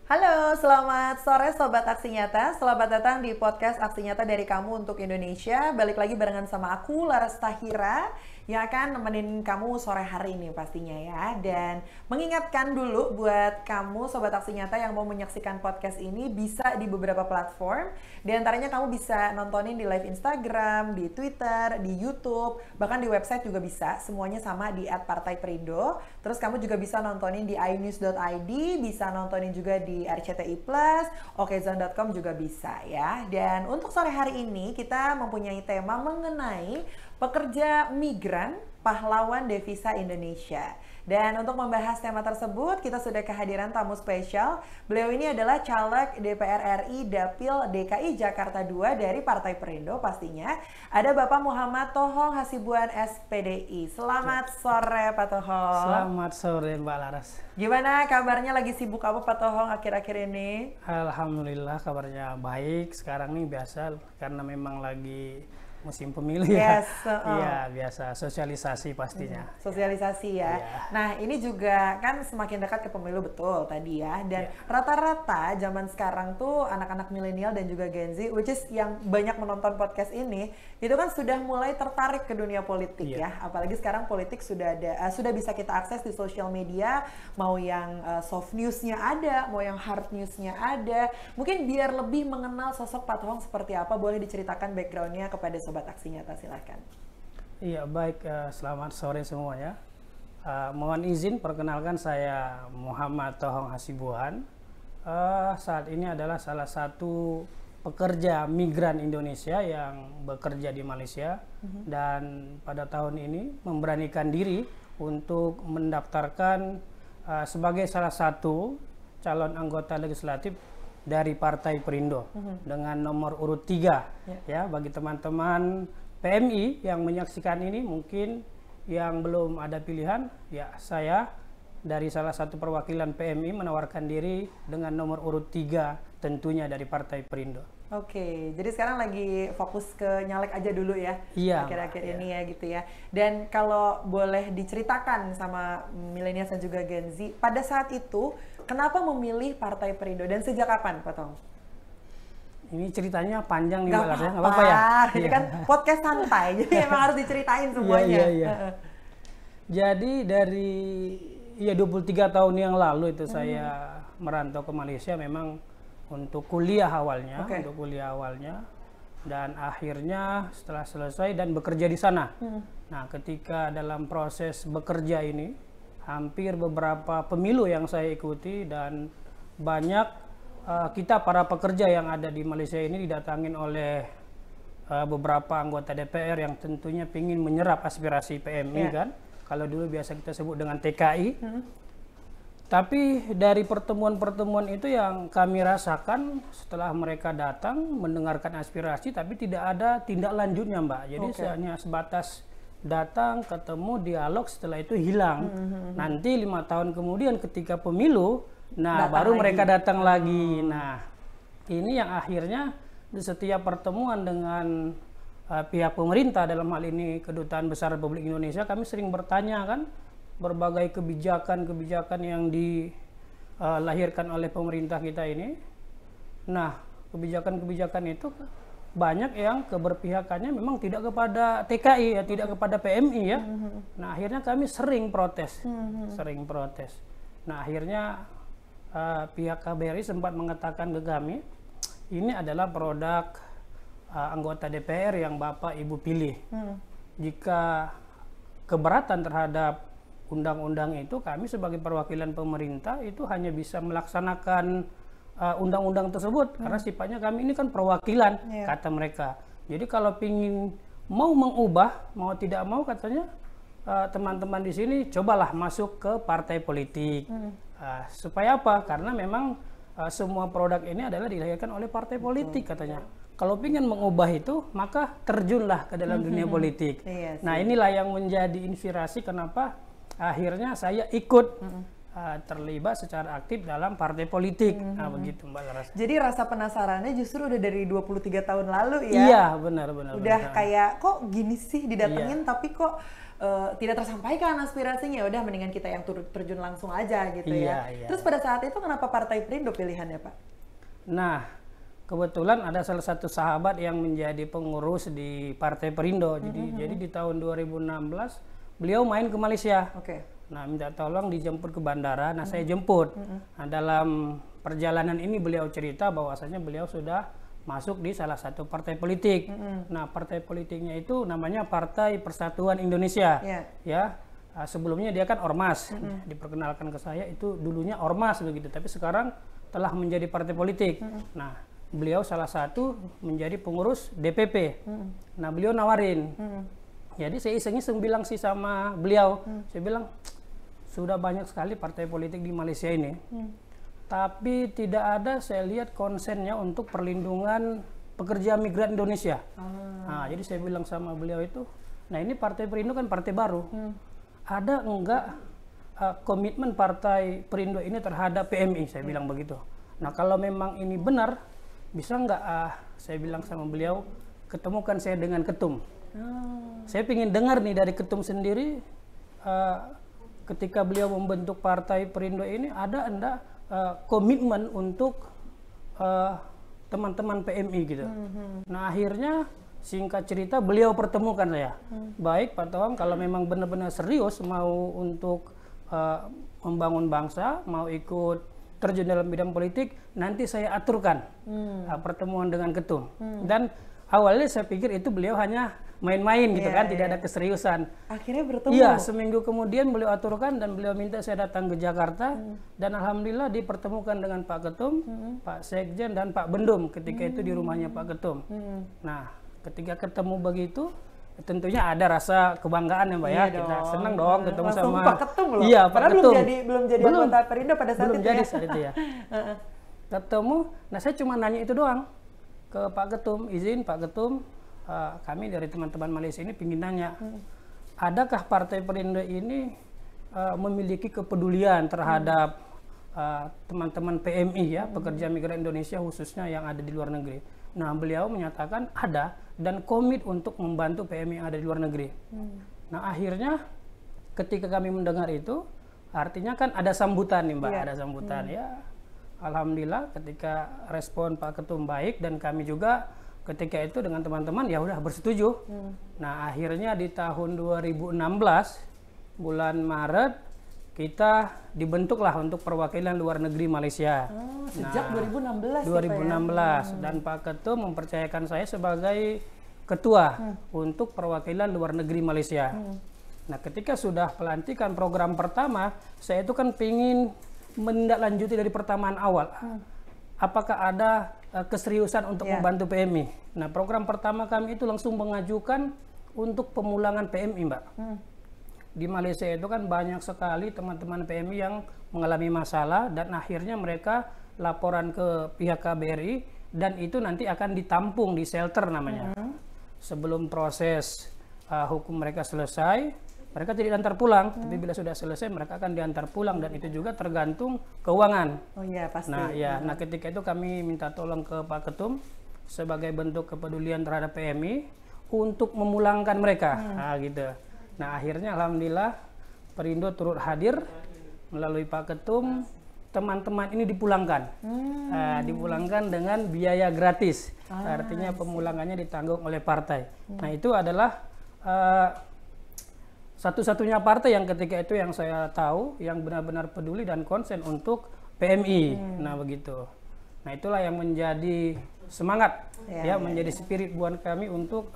Halo, selamat sore Sobat Aksi Nyata. Selamat datang di podcast Aksi Nyata dari Kamu untuk Indonesia. Balik lagi barengan sama aku, Laras Tahira, yang akan nemenin kamu sore hari ini pastinya ya. Dan mengingatkan dulu buat kamu Sobat Aksi Nyata yang mau menyaksikan podcast ini bisa di beberapa platform. Di antaranya kamu bisa nontonin di live Instagram, di Twitter, di YouTube, bahkan di website juga bisa. Semuanya sama di @partaiperindo. Terus kamu juga bisa nontonin di inews.id, bisa nontonin juga di RCTI Plus, okezone.com juga bisa ya. Dan untuk sore hari ini kita mempunyai tema mengenai pekerja migran pahlawan devisa Indonesia. Dan untuk membahas tema tersebut, kita sudah kehadiran tamu spesial. Beliau ini adalah caleg DPR RI Dapil DKI Jakarta II dari Partai Perindo pastinya. Ada Bapak Muhammad Tohong Hasibuan SPDI. Selamat sore Pak Tohong. Selamat sore Mbak Laras. Gimana kabarnya, lagi sibuk apa Pak Tohong akhir-akhir ini? Alhamdulillah kabarnya baik. Sekarang nih biasa karena memang lagi musim pemilu ya. Yes, iya, biasa sosialisasi pastinya. Sosialisasi ya. Iya. Nah, ini juga kan semakin dekat ke pemilu, betul tadi ya. Dan rata-rata zaman sekarang tuh anak-anak milenial dan juga Gen Z, which is yang banyak menonton podcast ini, itu kan sudah mulai tertarik ke dunia politik ya. Apalagi sekarang politik sudah ada, sudah bisa kita akses di sosial media, mau yang soft newsnya ada, mau yang hard newsnya ada. Mungkin biar lebih mengenal sosok Pak Tohong seperti apa, boleh diceritakan backgroundnya kepada Sobat Aksi Nyata, silahkan. Iya, baik. Selamat sore semuanya. Mohon izin perkenalkan, saya Muhammad Tohong Hasibuan. Saat ini adalah salah satu pekerja migran Indonesia yang bekerja di Malaysia dan pada tahun ini memberanikan diri untuk mendaftarkan sebagai salah satu calon anggota legislatif dari Partai Perindo dengan nomor urut 3 ya. Bagi teman-teman PMI yang menyaksikan ini, mungkin yang belum ada pilihan, ya saya dari salah satu perwakilan PMI menawarkan diri dengan nomor urut 3 tentunya dari Partai Perindo. Oke, jadi sekarang lagi fokus ke nyalek aja dulu ya, akhir-akhir ini ya gitu ya. Dan kalau boleh diceritakan sama milenial dan juga Gen Z, pada saat itu kenapa memilih Partai Perindo dan sejak kapan, Pak Tong? Ini ceritanya panjang nih, Gak apa-apa, apa-apa ya? Ini kan podcast santai, jadi emang harus diceritain semuanya. Iya. Jadi dari 23 tahun yang lalu itu saya merantau ke Malaysia memang untuk kuliah awalnya, dan akhirnya setelah selesai dan bekerja di sana. Nah, ketika dalam proses bekerja ini, hampir beberapa pemilu yang saya ikuti dan banyak kita para pekerja yang ada di Malaysia ini didatangin oleh beberapa anggota DPR yang tentunya ingin menyerap aspirasi PMI kan. Kalau dulu biasa kita sebut dengan TKI. Tapi dari pertemuan-pertemuan itu yang kami rasakan setelah mereka datang mendengarkan aspirasi, tapi tidak ada tindak lanjutnya, Mbak. Jadi hanya sebatas datang, ketemu, dialog, setelah itu hilang. Nanti 5 tahun kemudian ketika pemilu, nah baru mereka datang lagi. Nah, ini yang akhirnya di setiap pertemuan dengan pihak pemerintah, dalam hal ini Kedutaan Besar Republik Indonesia, kami sering bertanya kan, berbagai kebijakan-kebijakan yang dilahirkan oleh pemerintah kita ini. Nah, kebijakan-kebijakan itu banyak yang keberpihakannya memang tidak kepada TKI ya, tidak kepada PMI ya. Nah, akhirnya kami sering protes. Nah, akhirnya pihak KBRI sempat mengatakan ke kami, ini adalah produk anggota DPR yang Bapak Ibu pilih. Jika keberatan terhadap undang-undang itu, kami sebagai perwakilan pemerintah itu hanya bisa melaksanakan undang-undang tersebut karena sifatnya kami ini kan perwakilan, kata mereka. Jadi kalau ingin mau mengubah, mau tidak mau katanya teman-teman di sini cobalah masuk ke partai politik. Supaya apa? Karena memang semua produk ini adalah dilahirkan oleh partai politik katanya. Kalau ingin mengubah itu, maka terjunlah ke dalam dunia politik. Nah, inilah yang menjadi inspirasi kenapa akhirnya saya ikut terlibat secara aktif dalam partai politik. Nah, begitu Mbak Laras. Jadi rasa penasarannya justru udah dari 23 tahun lalu ya? Iya, benar. Udah kayak, kok gini sih didatengin tapi kok tidak tersampaikan aspirasinya, udah mendingan kita yang terjun langsung aja gitu ya. Terus pada saat itu kenapa Partai Perindo pilihannya Pak? Nah, kebetulan ada salah satu sahabat yang menjadi pengurus di Partai Perindo. Jadi di tahun 2016 beliau main ke Malaysia. Nah, minta tolong dijemput ke bandara. Nah, saya jemput. Nah, dalam perjalanan ini beliau cerita bahwasanya beliau sudah masuk di salah satu partai politik. Nah, partai politiknya itu namanya Partai Persatuan Indonesia. Ya, sebelumnya dia kan Ormas. Diperkenalkan ke saya itu dulunya Ormas begitu, tapi sekarang telah menjadi partai politik. Nah, beliau salah satu menjadi pengurus DPP. Nah, beliau nawarin. Jadi saya iseng-iseng bilang sih sama beliau, saya bilang sudah banyak sekali partai politik di Malaysia ini. Tapi tidak ada saya lihat konsennya untuk perlindungan pekerja migran Indonesia. Nah, jadi saya bilang sama beliau itu, nah ini Partai Perindo kan partai baru. Ada enggak komitmen Partai Perindo ini terhadap PMI? Saya bilang begitu. Nah, kalau memang ini benar, bisa enggak saya bilang sama beliau, ketemukan saya dengan ketum. Saya ingin dengar nih dari ketum sendiri, ketika beliau membentuk Partai Perindo ini ada enggak komitmen untuk teman-teman PMI gitu. Nah, akhirnya singkat cerita beliau pertemukan saya. Baik Pak Tohang, kalau memang benar-benar serius mau untuk membangun bangsa, mau ikut terjun dalam bidang politik, nanti saya aturkan pertemuan dengan ketum. Dan awalnya saya pikir itu beliau hanya main-main gitu kan, tidak ada keseriusan. Akhirnya bertemu. Iya, seminggu kemudian beliau aturkan dan beliau minta saya datang ke Jakarta dan alhamdulillah dipertemukan dengan Pak Ketum, Pak Sekjen dan Pak Bendum ketika itu di rumahnya Pak Ketum. Nah, ketika ketemu begitu, tentunya ada rasa kebanggaan ya Mbak ya. Kita senang dong ketemu langsung sama Pak Ketum loh. Iya, Pak Padahal Ketum. belum jadi anggota Perindo pada saat belum itu jadi ya. saat itu ya. Ketemu, nah saya cuma nanya itu doang ke Pak Ketum, izin Pak Ketum, kami dari teman-teman Malaysia ini ingin nanya, adakah Partai Perindo ini memiliki kepedulian terhadap teman-teman PMI ya, pekerja migran Indonesia khususnya yang ada di luar negeri. Nah, beliau menyatakan ada dan komit untuk membantu PMI yang ada di luar negeri. Nah, akhirnya ketika kami mendengar itu, artinya kan ada sambutan nih Mbak, ada sambutan ya. Alhamdulillah ketika respon Pak Ketum baik dan kami juga ketika itu dengan teman-teman ya udah bersetuju. Nah, akhirnya di tahun 2016 bulan Maret kita dibentuklah untuk perwakilan luar negeri Malaysia. Sejak 2016 2016 dan Pak Ketum mempercayakan saya sebagai ketua untuk perwakilan luar negeri Malaysia. Nah, ketika sudah pelantikan program pertama, saya itu kan pingin menindaklanjuti dari pertamaan awal. Apakah ada keseriusan untuk membantu PMI? Nah, program pertama kami itu langsung mengajukan untuk pemulangan PMI, Mbak. Di Malaysia itu kan banyak sekali teman-teman PMI yang mengalami masalah dan akhirnya mereka laporan ke pihak KBRI dan itu nanti akan ditampung di shelter namanya. Sebelum proses hukum mereka selesai, mereka tidak diantar pulang, tapi bila sudah selesai mereka akan diantar pulang dan itu juga tergantung keuangan. Oh iya, pasti. Nah, ya, nah ketika itu kami minta tolong ke Pak Ketum sebagai bentuk kepedulian terhadap PMI untuk memulangkan mereka. Nah, gitu. Nah, akhirnya alhamdulillah Perindo turut hadir melalui Pak Ketum, teman-teman ini dipulangkan. Dipulangkan dengan biaya gratis. Artinya pemulangannya ditanggung oleh partai. Nah, itu adalah satu-satunya partai yang ketika itu yang saya tahu yang benar-benar peduli dan konsen untuk PMI. Nah, begitu. Nah, itulah yang menjadi semangat menjadi spirit buat kami untuk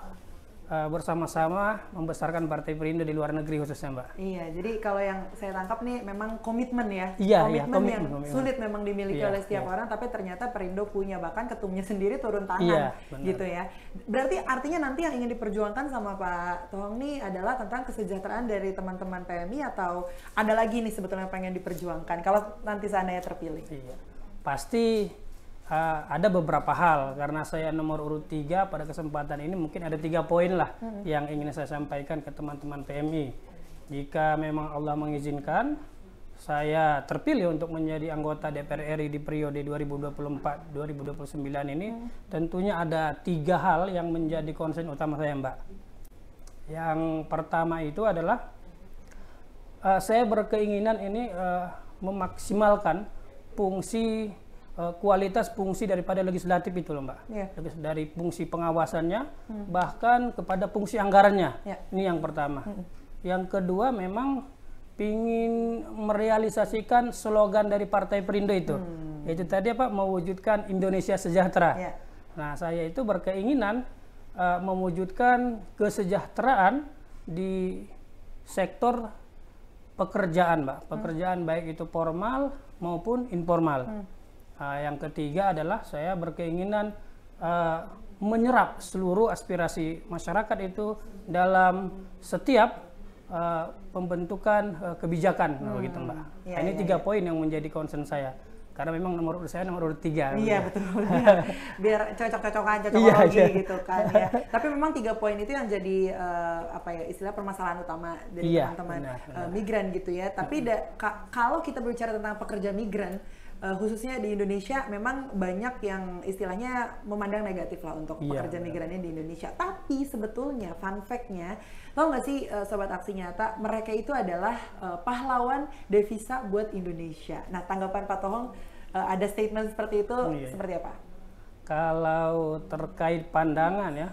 bersama-sama membesarkan Partai Perindo di luar negeri khususnya, Mbak. Iya, jadi kalau yang saya tangkap nih memang komitmen ya. Komitmen yang sulit memang dimiliki oleh setiap orang, tapi ternyata Perindo punya, bahkan ketumnya sendiri turun tangan gitu ya. Berarti artinya nanti yang ingin diperjuangkan sama Pak Tohang nih adalah tentang kesejahteraan dari teman-teman PMI atau ada lagi nih sebetulnya pengen diperjuangkan kalau nanti seandainya terpilih? Iya, pasti ada beberapa hal, karena saya nomor urut 3 pada kesempatan ini mungkin ada 3 poin lah yang ingin saya sampaikan ke teman-teman PMI. Jika memang Allah mengizinkan, saya terpilih untuk menjadi anggota DPR RI di periode 2024-2029 ini, tentunya ada 3 hal yang menjadi concern utama saya, Mbak. Yang pertama itu adalah saya berkeinginan ini memaksimalkan fungsi kualitas fungsi daripada legislatif itu loh, Mbak. Dari fungsi pengawasannya bahkan kepada fungsi anggarannya. Ini yang pertama. Yang kedua memang ingin merealisasikan slogan dari Partai Perindo itu, yaitu tadi apa, mewujudkan Indonesia sejahtera. Nah, saya itu berkeinginan mewujudkan kesejahteraan di sektor pekerjaan, Mbak. Pekerjaan baik itu formal maupun informal. Yang ketiga adalah saya berkeinginan menyerap seluruh aspirasi masyarakat itu dalam setiap pembentukan kebijakan, begitu, Mbak. Ini 3 poin yang menjadi concern saya, karena memang nomor urut saya nomor urut 3. Iya, betul. Biar cocok-cocokan, cocokologi gitu kan ya. Tapi memang 3 poin itu yang jadi istilah permasalahan utama dari teman-teman migran gitu ya. Tapi kalau kita berbicara tentang pekerja migran, khususnya di Indonesia, memang banyak yang istilahnya memandang negatif lah untuk pekerja migrannya di Indonesia. Tapi sebetulnya fun fact-nya, tahu nggak sih Sobat Aksi Nyata, mereka itu adalah pahlawan devisa buat Indonesia. Nah, tanggapan Pak Tohong ada statement seperti itu seperti apa? Kalau terkait pandangan ya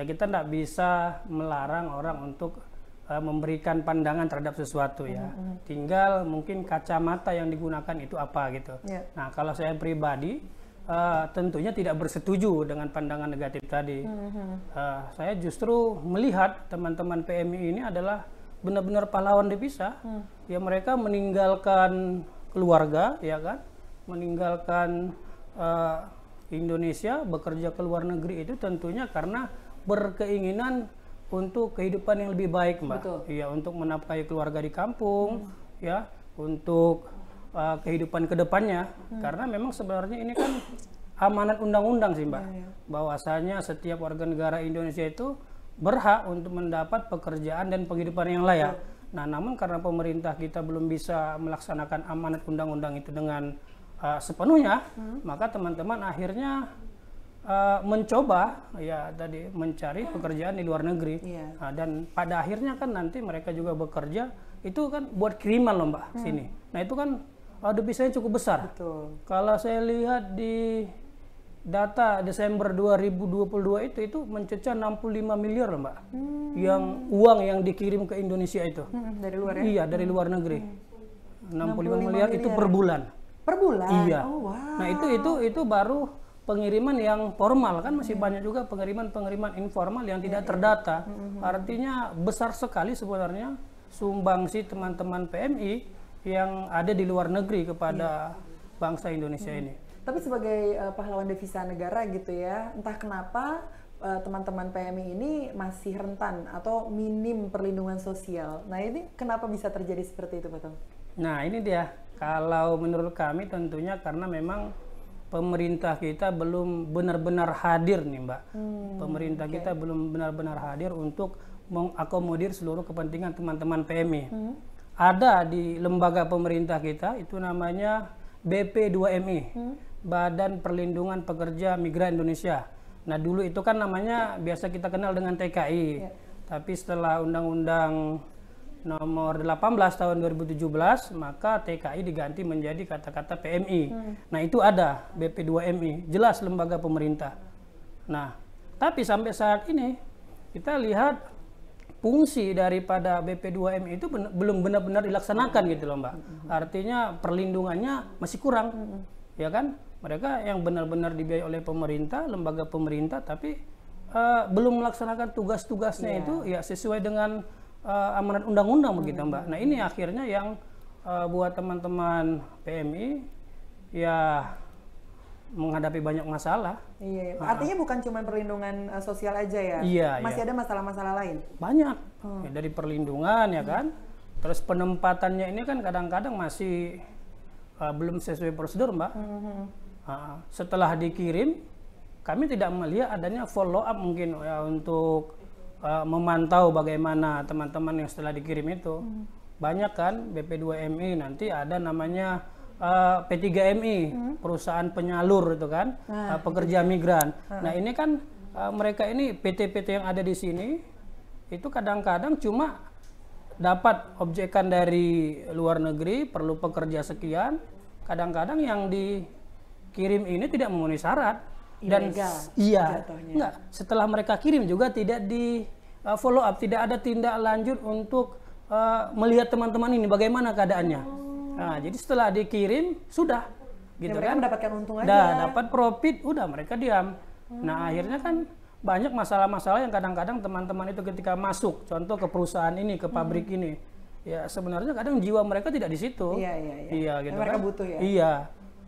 kita tidak bisa melarang orang untuk memberikan pandangan terhadap sesuatu ya. Tinggal mungkin kacamata yang digunakan itu apa gitu. Nah, kalau saya pribadi tentunya tidak bersetuju dengan pandangan negatif tadi. Saya justru melihat teman-teman PMI ini adalah benar-benar pahlawan devisa. Ya, mereka meninggalkan keluarga, ya kan, meninggalkan Indonesia, bekerja ke luar negeri itu tentunya karena berkeinginan untuk kehidupan yang lebih baik, Mbak. Iya, untuk menafkahi keluarga di kampung, ya, untuk kehidupan kedepannya. Karena memang sebenarnya ini kan amanat undang-undang sih, Mbak. Bahwasanya setiap warga negara Indonesia itu berhak untuk mendapat pekerjaan dan penghidupan yang layak. Nah, namun karena pemerintah kita belum bisa melaksanakan amanat undang-undang itu dengan sepenuhnya, maka teman-teman akhirnya mencoba ya tadi mencari pekerjaan di luar negeri. Dan pada akhirnya kan nanti mereka juga bekerja itu kan buat kiriman loh, Mbak, sini. Nah, itu kan devisanya cukup besar. Kalau saya lihat di data Desember 2022 itu mencecah 65 miliar loh, Mbak. Yang uang yang dikirim ke Indonesia itu. Dari luar ya? Iya, dari luar negeri. 65 miliar itu per bulan. Per bulan? Iya. Oh, wow. Nah, itu baru pengiriman yang formal, kan masih banyak juga pengiriman informal yang tidak terdata. Artinya besar sekali sebenarnya sumbangsi teman-teman PMI yang ada di luar negeri kepada bangsa Indonesia ini. Tapi sebagai pahlawan devisa negara gitu ya, entah kenapa teman-teman PMI ini masih rentan atau minim perlindungan sosial. Nah, ini kenapa bisa terjadi seperti itu, Betul? Nah, ini dia. Kalau menurut kami tentunya karena memang pemerintah kita belum benar-benar hadir nih, Mbak. Pemerintah kita belum benar-benar hadir untuk mengakomodir seluruh kepentingan teman-teman PMI. Ada di lembaga pemerintah kita, itu namanya BP2MI, Badan Perlindungan Pekerja Migran Indonesia. Nah, dulu itu kan namanya biasa kita kenal dengan TKI. Tapi setelah Undang-Undang nomor 18 tahun 2017, maka TKI diganti menjadi kata-kata PMI. Nah, itu ada BP2MI, jelas lembaga pemerintah. Nah, tapi sampai saat ini kita lihat fungsi daripada BP2MI itu belum benar-benar dilaksanakan gitu loh, Mbak. Artinya perlindungannya masih kurang. Ya kan? Mereka yang benar-benar dibiayai oleh pemerintah, lembaga pemerintah, tapi belum melaksanakan tugas-tugasnya itu ya sesuai dengan amanat undang-undang begitu, Mbak. Nah, ini akhirnya yang buat teman-teman PMI ya menghadapi banyak masalah. Iya, artinya bukan cuma perlindungan sosial aja ya? Masih ada masalah-masalah lain? Banyak, ya, dari perlindungan ya kan. Terus penempatannya ini kan kadang-kadang masih belum sesuai prosedur, Mbak. Setelah dikirim, kami tidak melihat adanya follow up mungkin ya untuk memantau bagaimana teman-teman yang setelah dikirim itu. banyak kan BP2MI, nanti ada namanya P3MI, perusahaan penyalur itu kan, pekerja migran. Nah ini kan mereka ini PT-PT yang ada di sini itu kadang-kadang cuma dapat objekan dari luar negeri, perlu pekerja sekian, kadang-kadang yang dikirim ini tidak memenuhi syarat. Dan iya, enggak, setelah mereka kirim juga tidak di follow up, tidak ada tindak lanjut untuk melihat teman-teman ini bagaimana keadaannya. Nah, jadi setelah dikirim sudah gitu mereka kan, mendapatkan untung aja, dapat profit, udah mereka diam. Nah, akhirnya kan banyak masalah-masalah yang kadang-kadang teman-teman itu ketika masuk, contoh ke perusahaan ini, ke pabrik ini, ya sebenarnya kadang jiwa mereka tidak di situ. Iya gitu mereka kan. butuh ya. Iya.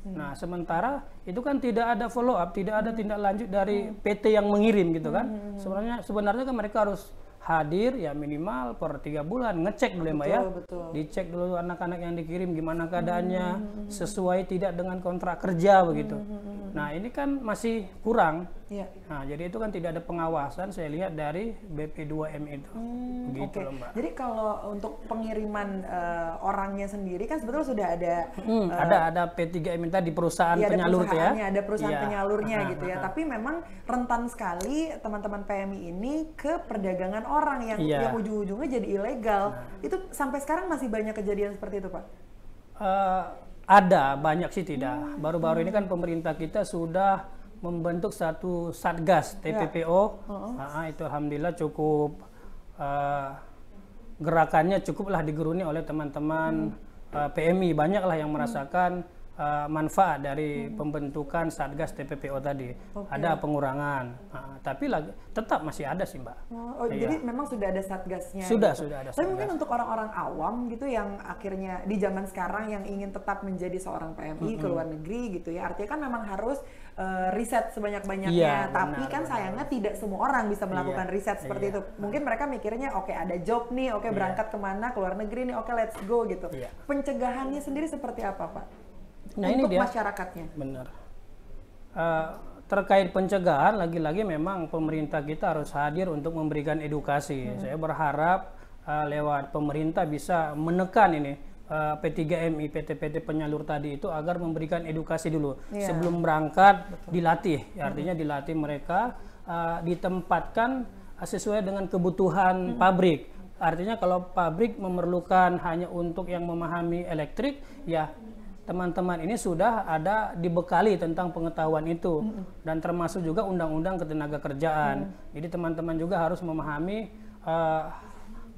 Nah, sementara itu kan tidak ada follow up, tidak ada tindak lanjut dari PT yang mengirim gitu kan. Sebenarnya kan mereka harus hadir ya minimal per 3 bulan, ngecek dulu Mbak ya. Dicek dulu anak-anak yang dikirim gimana keadaannya, sesuai tidak dengan kontrak kerja begitu. Nah, ini kan masih kurang. Nah, jadi itu kan tidak ada pengawasan saya lihat dari BP2MI itu. Begitu loh Mbak. Jadi kalau untuk pengiriman orangnya sendiri kan sebetulnya sudah ada ada P3MI tadi perusahaan penyalur ya. Ada perusahaan penyalurnya gitu ya. Tapi memang rentan sekali teman-teman PMI ini ke perdagangan orang yang ujung-ujungnya jadi ilegal. Itu sampai sekarang masih banyak kejadian seperti itu, Pak? Ada, banyak sih tidak. Baru-baru ini kan pemerintah kita sudah membentuk satu satgas TPPO. Itu alhamdulillah cukup gerakannya cukuplah digeruni oleh teman-teman PMI. Banyaklah yang merasakan manfaat dari pembentukan satgas TPPO tadi. Ada pengurangan, tapi tetap masih ada sih Mbak. Jadi memang sudah ada satgasnya. Sudah Tapi ada satgas. mungkin untuk orang-orang awam gitu yang akhirnya di zaman sekarang yang ingin tetap menjadi seorang PMI ke luar negeri gitu ya, artinya kan memang harus riset sebanyak-banyaknya. Tapi kan sayangnya tidak semua orang bisa melakukan riset seperti itu. Mungkin mereka mikirnya oke, ada job nih, oke, berangkat kemana, ke luar negeri nih, oke, let's go gitu. Pencegahannya sendiri seperti apa Pak? Nah, untuk ini dia masyarakatnya. Benar. Terkait pencegahan, lagi-lagi memang pemerintah kita harus hadir untuk memberikan edukasi. Saya berharap lewat pemerintah bisa menekan ini P3MI, PT-PT penyalur tadi itu agar memberikan edukasi dulu sebelum berangkat. Dilatih, artinya dilatih mereka ditempatkan sesuai dengan kebutuhan pabrik. Artinya kalau pabrik memerlukan hanya untuk yang memahami elektrik, ya teman-teman ini sudah ada dibekali tentang pengetahuan itu, dan termasuk juga undang-undang ketenagakerjaan. Jadi teman-teman juga harus memahami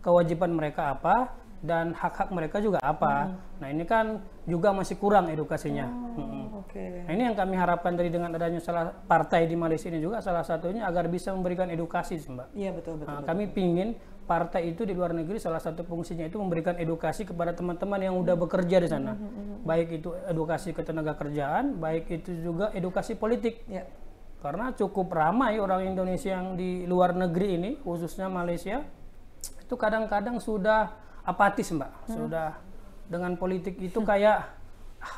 kewajiban mereka apa dan hak-hak mereka juga apa. Nah, ini kan juga masih kurang edukasinya. Nah, ini yang kami harapkan dari dengan adanya salah partai di Malaysia ini juga salah satunya agar bisa memberikan edukasi sih, Mbak. Iya, betul. Kami pingin partai itu di luar negeri salah satu fungsinya itu memberikan edukasi kepada teman-teman yang udah bekerja di sana. Baik itu edukasi ketenagakerjaan, baik itu juga edukasi politik. Karena cukup ramai orang Indonesia yang di luar negeri ini, khususnya Malaysia, itu kadang-kadang sudah apatis, Mbak. Sudah dengan politik itu kayak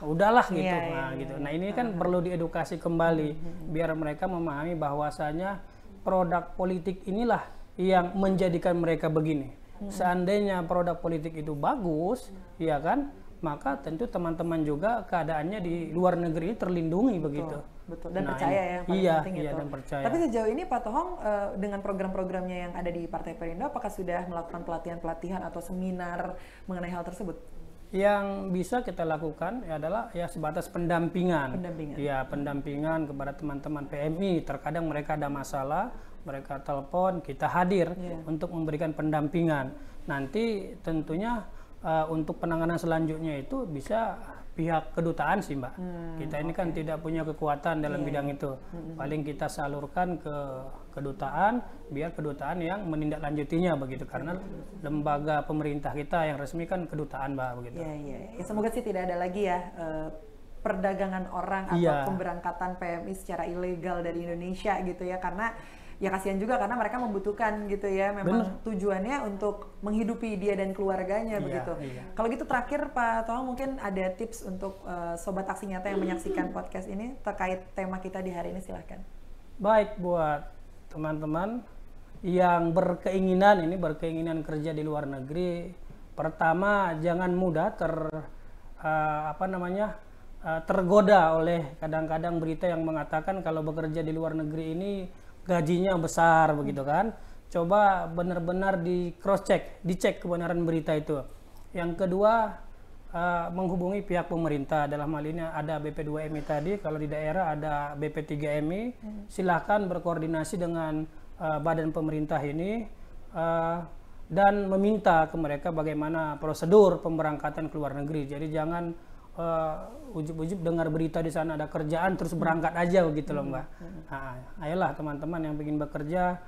udahlah gitu. Nah, ini kan perlu diedukasi kembali biar mereka memahami bahwasanya produk politik inilah yang menjadikan mereka begini. Seandainya produk politik itu bagus, ya kan, maka tentu teman-teman juga keadaannya di luar negeri terlindungi begitu. Betul. Dan percaya ya, yang paling penting itu. Dan percaya. Tapi sejauh ini Pak Tohong dengan program-programnya yang ada di Partai Perindo, apakah sudah melakukan pelatihan-pelatihan atau seminar mengenai hal tersebut? Yang bisa kita lakukan adalah ya sebatas pendampingan. Ya, pendampingan kepada teman-teman PMI. Terkadang mereka ada masalah, mereka telepon, kita hadir untuk memberikan pendampingan. Nanti tentunya untuk penanganan selanjutnya itu bisa pihak kedutaan sih, Mbak. Kita ini kan tidak punya kekuatan dalam bidang itu. Paling kita salurkan ke kedutaan, biar kedutaan yang menindaklanjutinya begitu. Karena lembaga pemerintah kita yang resmi kan kedutaan, Mbak, begitu. Ya, semoga sih tidak ada lagi ya perdagangan orang atau pemberangkatan PMI secara ilegal dari Indonesia gitu ya, karena ya kasihan juga karena mereka membutuhkan gitu ya, memang tujuannya untuk menghidupi dia dan keluarganya begitu. Kalau gitu terakhir Pak Tohong, mungkin ada tips untuk Sobat Aksi Nyata yang menyaksikan podcast ini terkait tema kita di hari ini, silahkan. Baik, buat teman-teman yang berkeinginan kerja di luar negeri, Pertama, jangan mudah tergoda oleh kadang-kadang berita yang mengatakan kalau bekerja di luar negeri ini gajinya besar begitu kan. Coba benar-benar di cross check, dicek kebenaran berita itu. Yang kedua, menghubungi pihak pemerintah. Dalam hal ini ada BP2MI tadi, kalau di daerah ada BP3MI. Silahkan berkoordinasi dengan badan pemerintah ini dan meminta ke mereka bagaimana prosedur pemberangkatan ke luar negeri. Jadi jangan ujub-ujub dengar berita di sana ada kerjaan terus berangkat aja begitu loh Mbak. Nah, ayolah teman-teman yang ingin bekerja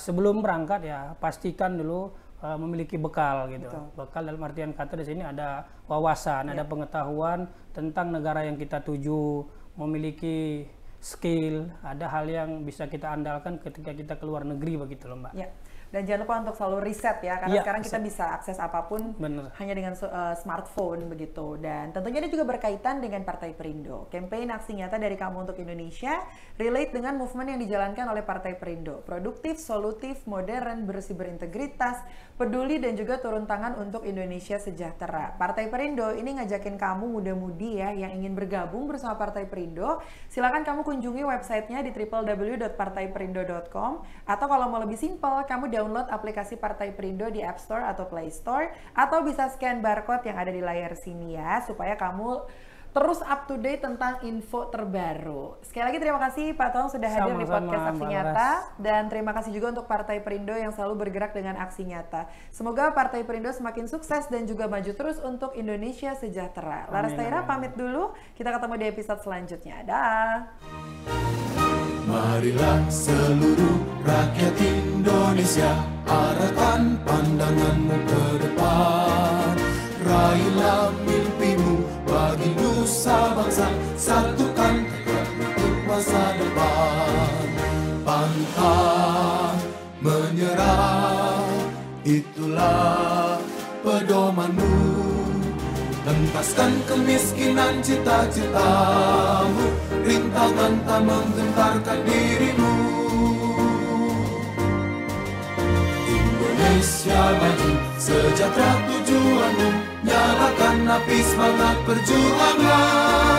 sebelum berangkat ya pastikan dulu memiliki bekal gitu. Betul. Bekal dalam artian kata di sini ada wawasan, ada pengetahuan tentang negara yang kita tuju, memiliki skill, ada hal yang bisa kita andalkan ketika kita keluar negeri begitu loh Mbak. Ya. Dan jangan lupa untuk selalu riset ya, karena sekarang kita bisa akses apapun hanya dengan smartphone begitu. Dan tentunya ini juga berkaitan dengan Partai Perindo. Campaign Aksi Nyata dari Kamu untuk Indonesia relate dengan movement yang dijalankan oleh Partai Perindo. Produktif, solutif, modern, bersih berintegritas, peduli dan juga turun tangan untuk Indonesia sejahtera. Partai Perindo ini ngajakin kamu muda-mudi ya yang ingin bergabung bersama Partai Perindo. Silakan kamu kunjungi websitenya di www.partaiperindo.com, atau kalau mau lebih simpel, kamu download aplikasi Partai Perindo di App Store atau Play Store, atau bisa scan barcode yang ada di layar sini ya, supaya kamu terus up to date tentang info terbaru. Sekali lagi terima kasih Pak Tong sudah hadir di podcast Aksi Nyata, dan terima kasih juga untuk Partai Perindo yang selalu bergerak dengan aksi nyata. Semoga Partai Perindo semakin sukses dan juga maju terus untuk Indonesia sejahtera. Laras Tahira pamit dulu, kita ketemu di episode selanjutnya. Dah. Marilah seluruh rakyat Indonesia, arahkan pandanganmu ke depan. Raihlah mimpimu bagi nusa bangsa, satukan tekad untuk masa depan. Pantang menyerah, itulah pedomanmu. Entaskan kemiskinan cita-citamu, rintangan tak menggentarkan dirimu. Indonesia maju, sejahtera tujuanmu, nyalakan api semangat perjuangan.